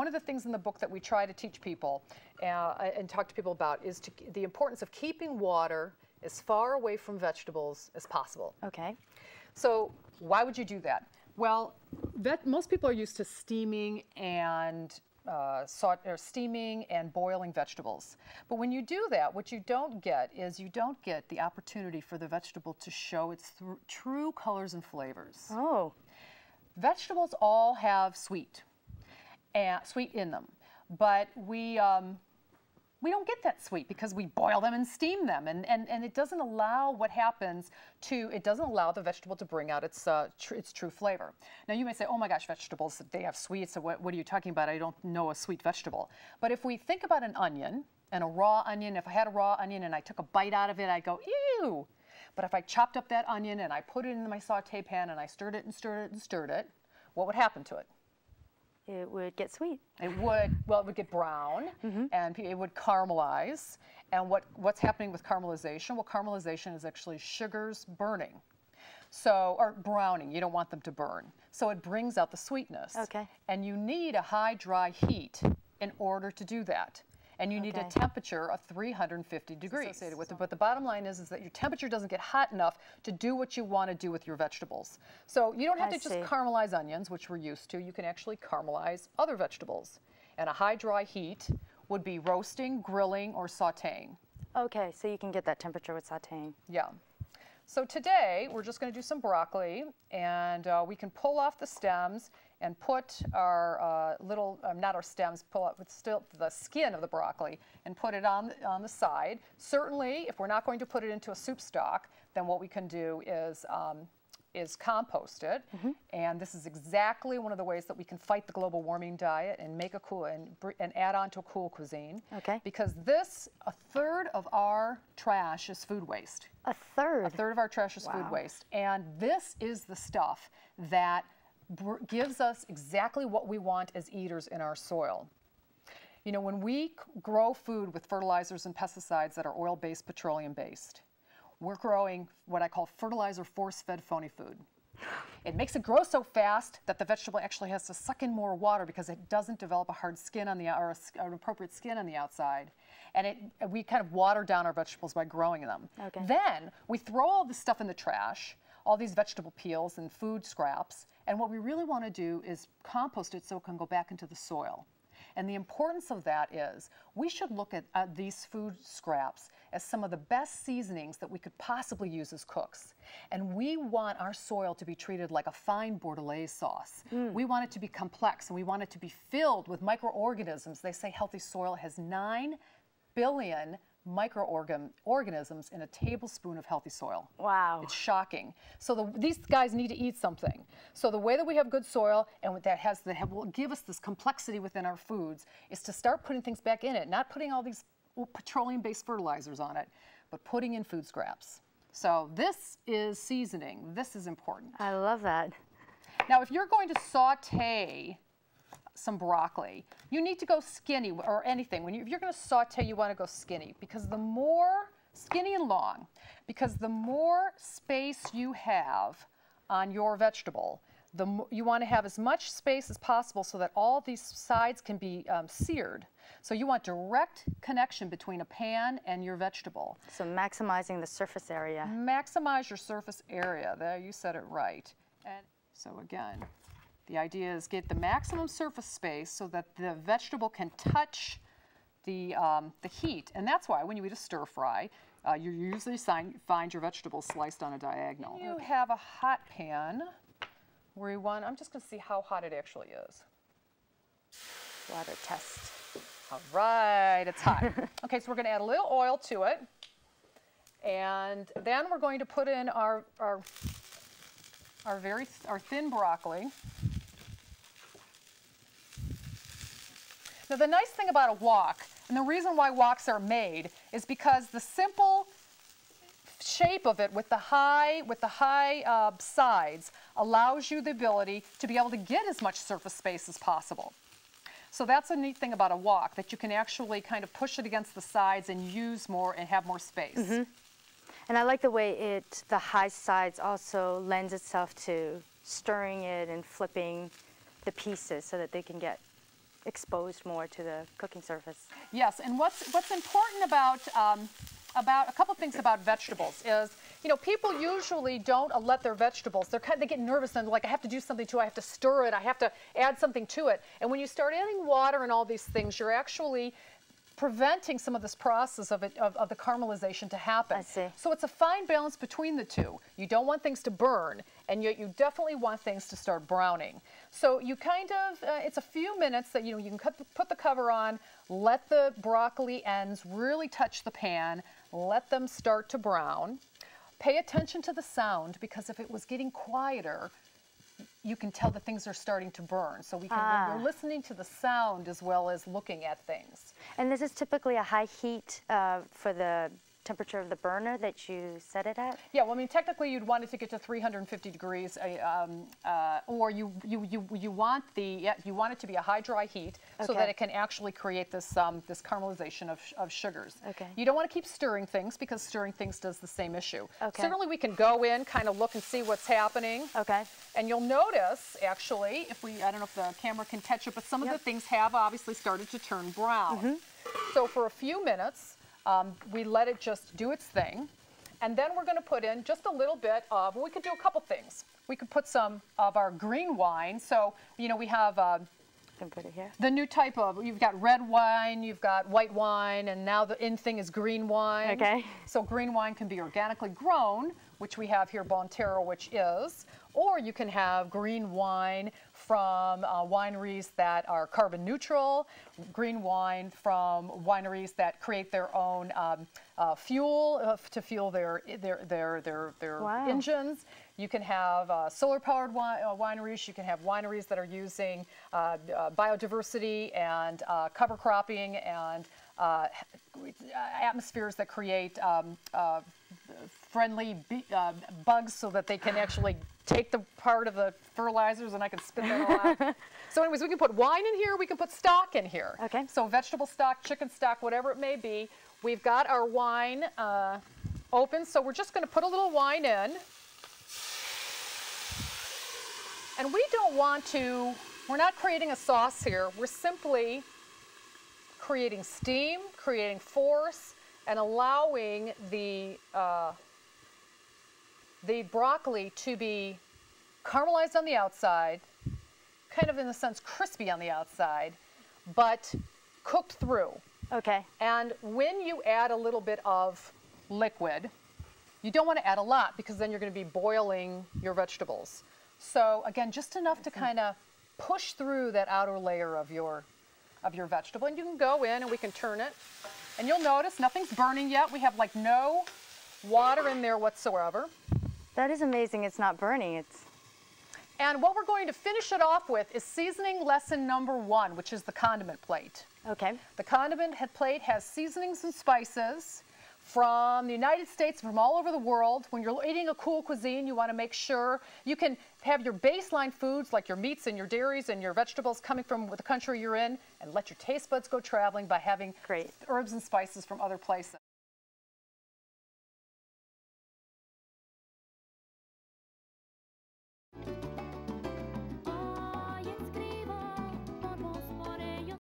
one of the things in the book that we try to teach people and talk to people about is the importance of keeping water as far away from vegetables as possible. Okay. So why would you do that? Well, most people are used to steaming and steaming and boiling vegetables. But when you do that, what you don't get is you don't get the opportunity for the vegetable to show its true colors and flavors. Oh. Vegetables all have sweet in them, but we don't get that sweet because we boil them and steam them, and it doesn't allow it doesn't allow the vegetable to bring out its true flavor. Now you may say, oh my gosh, vegetables, they have sweet, so what are you talking about? I don't know a sweet vegetable. But if we think about an onion, and a raw onion, if I had a raw onion and I took a bite out of it, I'd go, ew. But if I chopped up that onion and I put it in my saute pan and I stirred it and stirred it and stirred it, what would happen to it? It would get sweet. It would get brown, and it would caramelize. And what's happening with caramelization? Well, caramelization is actually sugars burning. Or browning. You don't want them to burn. So it brings out the sweetness. Okay. And you need a high dry heat in order to do that. And you need a temperature of 350 degrees associated with it. But the bottom line is that your temperature doesn't get hot enough to do what you want to do with your vegetables. So you don't have to just caramelize onions, which we're used to. You can actually caramelize other vegetables. And a high dry heat would be roasting, grilling, or sauteing. Okay, so you can get that temperature with sauteing. Yeah. So today, we're just going to do some broccoli, and we can pull off the stems and put our not our stems, pull out still the skin of the broccoli and put it on the side. Certainly, if we're not going to put it into a soup stock, then what we can do is compost it. And this is exactly one of the ways that we can fight the global warming diet and make and add on to a cool cuisine. Okay. Because a third of our trash is food waste. A third? A third of our trash is food waste. And this is the stuff that gives us exactly what we want as eaters in our soil. You know, when we grow food with fertilizers and pesticides that are oil-based, petroleum-based, we're growing what I call fertilizer force-fed phony food. It makes it grow so fast that the vegetable actually has to suck in more water because it doesn't develop a hard skin or an appropriate skin on the outside. And we kind of water down our vegetables by growing them. Okay. Then we throw all this stuff in the trash, all these vegetable peels and food scraps, and what we really want to do is compost it so it can go back into the soil. And the importance of that is we should look at these food scraps as some of the best seasonings that we could possibly use as cooks. And we want our soil to be treated like a fine bordelaise sauce. We want it to be complex, and we want it to be filled with microorganisms. They say healthy soil has 9 billion microorganisms in a tablespoon of healthy soil. Wow. It's shocking. So these guys need to eat something. So the way that we have good soil and that will give us this complexity within our foods is to start putting things back in it, not putting all these petroleum-based fertilizers on it, but putting in food scraps. So this is seasoning. This is important. I love that. Now, if you're going to saute some broccoli, you need to go skinny, or anything. If you're going to saute, you want to go skinny, because the more skinny and long, because the more space you have on your vegetable, you want to have as much space as possible so that all these sides can be seared. So you want direct connection between a pan and your vegetable. So maximizing the surface area. Maximize your surface area. There, you said it right. And so again, the idea is get the maximum surface space so that the vegetable can touch the heat. And that's why when you eat a stir fry, you usually find your vegetables sliced on a diagonal. You have a hot pan where you want, I'm just going to see how hot it actually is. Water test. All right, it's hot. Okay, so we're going to add a little oil to it. And then we're going to put in our thin broccoli. Now the nice thing about a wok, and the reason why woks are made, is because the simple shape of it with the high sides allows you the ability to be able to get as much surface space as possible. So that's a neat thing about a wok, that you can actually kind of push it against the sides and use more and have more space. And I like the way the high sides also lends itself to stirring it and flipping the pieces so that they can get exposed more to the cooking surface. Yes, and what's important about a couple things about vegetables is, you know, people usually don't let their vegetables, they get nervous and like, I have to do something to it, I have to stir it, I have to add something to it. And when you start adding water and all these things, you're actually preventing some of this process of the caramelization to happen. I see. So it's a fine balance between the two. You don't want things to burn, and yet you definitely want things to start browning. So you kind of, it's a few minutes that, you know, you can put the cover on, let the broccoli ends really touch the pan, let them start to brown. Pay attention to the sound, because if it was getting quieter, you can tell that things are starting to burn. So we're listening to the sound as well as looking at things. And this is typically a high heat for the temperature of the burner that you set it at? Yeah, well, I mean, technically you'd want it to get to 350 degrees, or you want it to be a high dry heat, so that it can actually create this this caramelization of sugars. Okay. You don't want to keep stirring things, because stirring things does the same issue. Okay. Certainly we can go in, kind of look and see what's happening. Okay. And you'll notice, actually, I don't know if the camera can catch it, but some of the things have obviously started to turn brown. Mm-hmm. So for a few minutes, we let it just do its thing. And then we're going to put in just a little bit of, we could do a couple things. We could put some of our green wine. So, you know, we have can put it here. the new type of, you've got red wine, you've got white wine, and now the in thing is green wine. Okay. So green wine can be organically grown, which we have here, Bontero, which is, or you can have green wine from wineries that are carbon neutral, green wine from wineries that create their own fuel to fuel their engines. You can have solar-powered wineries. You can have wineries that are using biodiversity and cover cropping and atmospheres that create friendly bugs, so that they can actually take the part of the fertilizers, and I can spit that all out. So anyways, we can put wine in here, we can put stock in here. Okay. So vegetable stock, chicken stock, whatever it may be. We've got our wine open, so we're just going to put a little wine in. And we don't want to, we're not creating a sauce here, we're simply creating steam, creating force, and allowing the broccoli to be caramelized on the outside, kind of in a sense crispy on the outside, but cooked through. Okay. And when you add a little bit of liquid, you don't want to add a lot, because then you're going to be boiling your vegetables. So again, just enough to kind of push through that outer layer of your vegetable. And you can go in and we can turn it. And you'll notice nothing's burning yet. We have like no water in there whatsoever. That is amazing. It's not burning. And what we're going to finish it off with is seasoning lesson number 1, which is the condiment plate. Okay. The condiment plate has seasonings and spices from the United States, from all over the world. When you're eating a cool cuisine, you want to make sure you can have your baseline foods like your meats and your dairies and your vegetables coming from the country you're in, and let your taste buds go traveling by having herbs and spices from other places.